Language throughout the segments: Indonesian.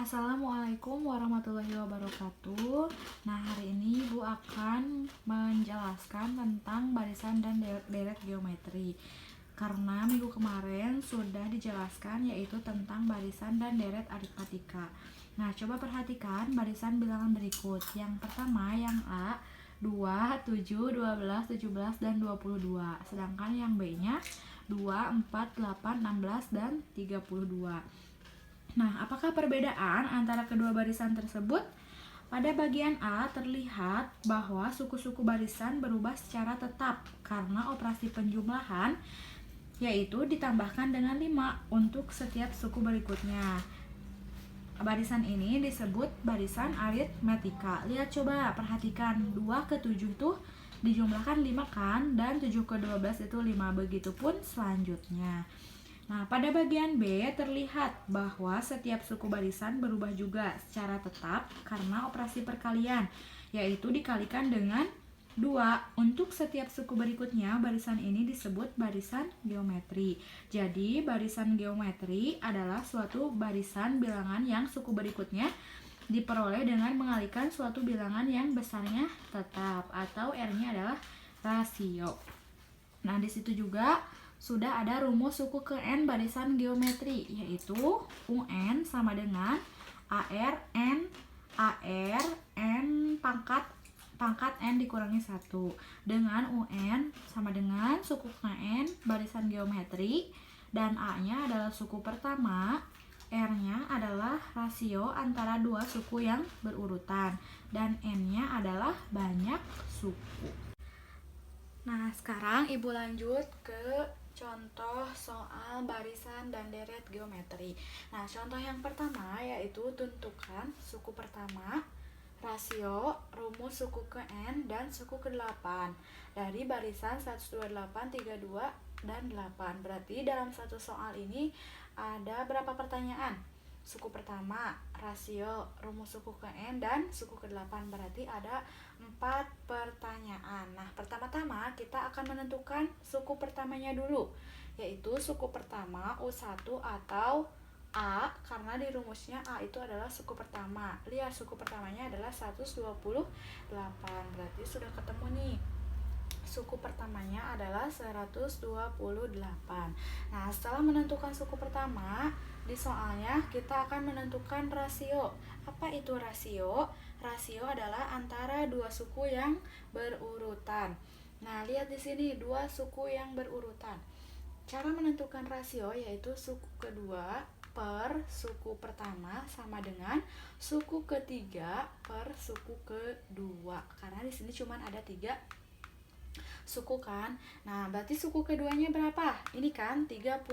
Assalamualaikum warahmatullahi wabarakatuh. Nah, hari ini Ibu akan menjelaskan tentang barisan dan deret geometri. Karena minggu kemarin sudah dijelaskan yaitu tentang barisan dan deret aritmatika. Nah, coba perhatikan barisan bilangan berikut. Yang pertama, yang A, 2, 7, 12, 17, dan 22. Sedangkan yang B-nya 2, 4, 8, 16, dan 32. Nah, apakah perbedaan antara kedua barisan tersebut? Pada bagian A terlihat bahwa suku-suku barisan berubah secara tetap karena operasi penjumlahan, yaitu ditambahkan dengan 5 untuk setiap suku berikutnya. Barisan ini disebut barisan aritmetika. Lihat coba, perhatikan 2 ke 7 itu dijumlahkan 5 kan, dan 7 ke 12 itu 5, begitupun selanjutnya. Nah, pada bagian B terlihat bahwa setiap suku barisan berubah juga secara tetap karena operasi perkalian, yaitu dikalikan dengan 2. Untuk setiap suku berikutnya, barisan ini disebut barisan geometri. Jadi, barisan geometri adalah suatu barisan bilangan yang suku berikutnya diperoleh dengan mengalikan suatu bilangan yang besarnya tetap atau R-nya adalah rasio. Nah, di situ juga sudah ada rumus suku ke N barisan geometri, yaitu UN sama dengan AR N pangkat N dikurangi 1, dengan UN sama dengan suku ke N barisan geometri, dan A-nya adalah suku pertama, R-nya adalah rasio antara dua suku yang berurutan, dan N-nya adalah banyak suku. Nah, sekarang Ibu lanjut ke contoh soal barisan dan deret geometri. Nah, contoh yang pertama yaitu tentukan suku pertama, rasio, rumus suku ke N, dan suku ke-8 dari barisan 128, 32, dan 8. Berarti dalam satu soal ini ada berapa pertanyaan? Suku pertama, rasio, rumus suku ke N, dan suku ke-8. Berarti ada 4 pertanyaan. Nah, pertama-tama kita akan menentukan suku pertamanya dulu, yaitu suku pertama U1 atau A, karena di rumusnya A itu adalah suku pertama. Lihat, suku pertamanya adalah 128. Berarti sudah ketemu nih. Suku pertamanya adalah 128. Nah, setelah menentukan suku pertama, di soalnya kita akan menentukan rasio. Apa itu rasio? Rasio adalah antara dua suku yang berurutan. Nah, lihat di sini dua suku yang berurutan. Cara menentukan rasio yaitu suku kedua per suku pertama sama dengan suku ketiga per suku kedua. Karena di sini cuma ada 3 suku kan. Nah, berarti suku keduanya berapa? Ini kan 32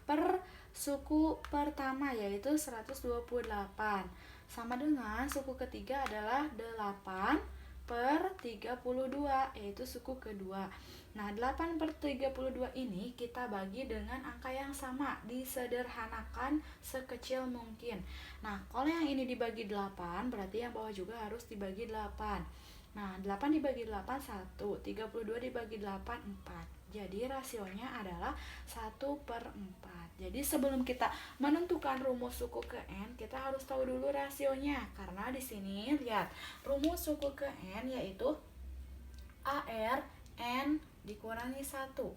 per suku pertama yaitu 128. Sama dengan suku ketiga adalah 8 per 32 yaitu suku kedua. Nah, 8 per 32 ini kita bagi dengan angka yang sama, disederhanakan sekecil mungkin. Nah, kalau yang ini dibagi 8, berarti yang bawah juga harus dibagi 8. Nah, 8 dibagi 8, 1. 32 dibagi 8, 4. Jadi rasionya adalah 1/4. Jadi sebelum kita menentukan rumus suku ke N, kita harus tahu dulu rasionya. Karena di sini lihat, rumus suku ke N yaitu AR N dikurangi 1.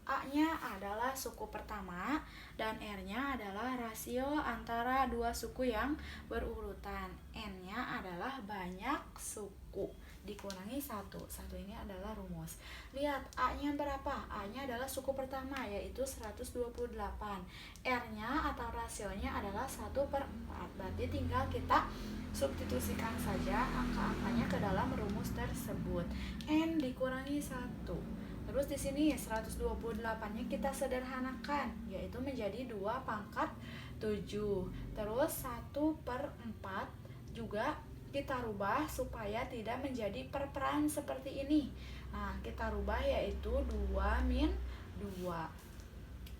A-nya adalah suku pertama dan R-nya adalah rasio antara dua suku yang berurutan. N-nya adalah banyak suku dikurangi 1. 1 ini adalah rumus. Lihat, A-nya berapa? A-nya adalah suku pertama yaitu 128. R-nya atau rasionya adalah 1/4. Berarti tinggal kita substitusikan saja angka-angkanya ke dalam rumus tersebut. N dikurangi 1. Terus di sini 128-nya kita sederhanakan, yaitu menjadi 2 pangkat 7. Terus 1/4 juga kita rubah supaya tidak menjadi perperan seperti ini. Nah, kita rubah yaitu 2 min 2.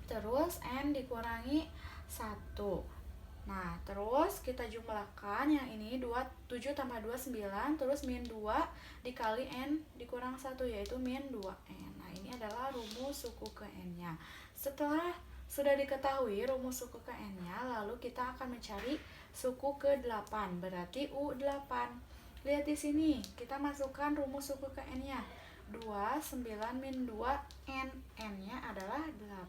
Terus N dikurangi 1. Nah, terus kita jumlahkan yang ini 7 tambah 2, 9. Terus min 2 dikali N dikurang 1 yaitu min 2N. Nah, ini adalah rumus suku ke N-nya. Setelah Sudah diketahui rumus suku ke N-nya, lalu kita akan mencari suku ke-8, berarti U8. Lihat di sini, kita masukkan rumus suku ke N-nya. 2, 9, min 2, N. N-nya adalah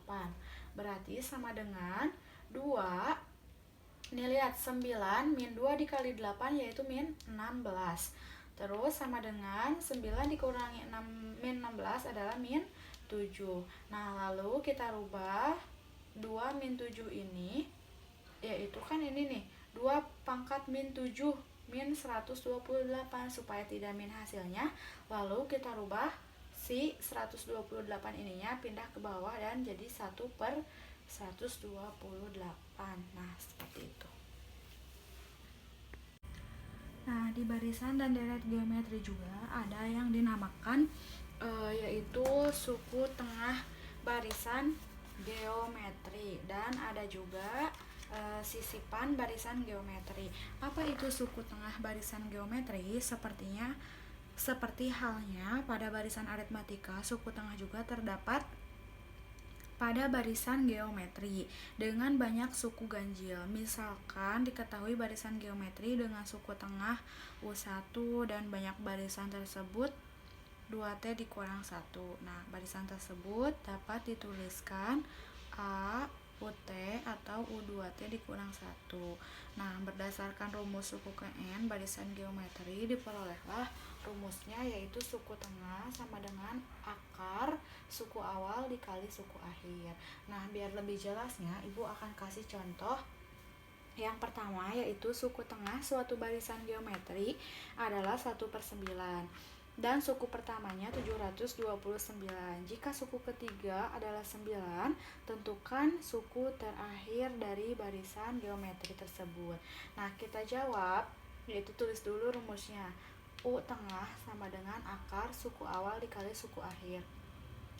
8. Berarti sama dengan 2, ini lihat, 9 min 2 dikali 8 yaitu min 16. Terus sama dengan 9 dikurangi 6, min 16 adalah min 7. Nah, lalu kita rubah 2 min 7 ini, yaitu kan ini nih, 2 pangkat min 7 min 128 supaya tidak min hasilnya. Lalu kita rubah si 128 ininya pindah ke bawah dan jadi 1/128. Nah, seperti itu. Nah, di barisan dan deret geometri juga ada yang dinamakan yaitu suku tengah barisan geometri, dan ada juga sisipan barisan geometri. Apa itu suku tengah barisan geometri? Seperti halnya pada barisan aritmatika, suku tengah juga terdapat pada barisan geometri dengan banyak suku ganjil. Misalkan diketahui barisan geometri dengan suku tengah U1 dan banyak barisan tersebut 2T dikurang 1. Nah, barisan tersebut dapat dituliskan A UT atau U2T dikurang 1. Nah, berdasarkan rumus suku ke N barisan geometri diperolehlah rumusnya, yaitu suku tengah sama dengan akar suku awal dikali suku akhir. Nah, biar lebih jelasnya, Ibu akan kasih contoh. Yang pertama yaitu suku tengah suatu barisan geometri adalah 1/9 dan suku pertamanya 729. Jika suku ketiga adalah 9, tentukan suku terakhir dari barisan geometri tersebut. Nah, kita jawab, yaitu tulis dulu rumusnya. U tengah sama dengan akar suku awal dikali suku akhir.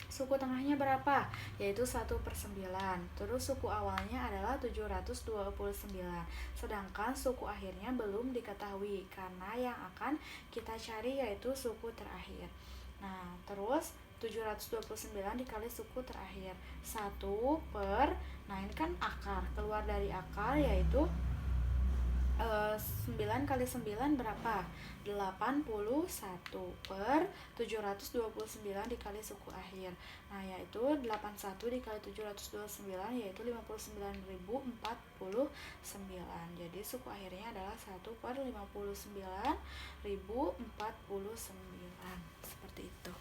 Suku tengahnya berapa? Yaitu 1/9. Terus suku awalnya adalah 729. Sedangkan suku akhirnya belum diketahui karena yang akan kita cari yaitu suku terakhir. Nah, terus 729 dikali suku terakhir 1/, nah ini kan akar, keluar dari akar yaitu 9 kali 9 berapa? 81/729 dikali suku akhir. Nah, yaitu 81 dikali 729 yaitu 59.049. Jadi suku akhirnya adalah 1/59.049. Seperti itu.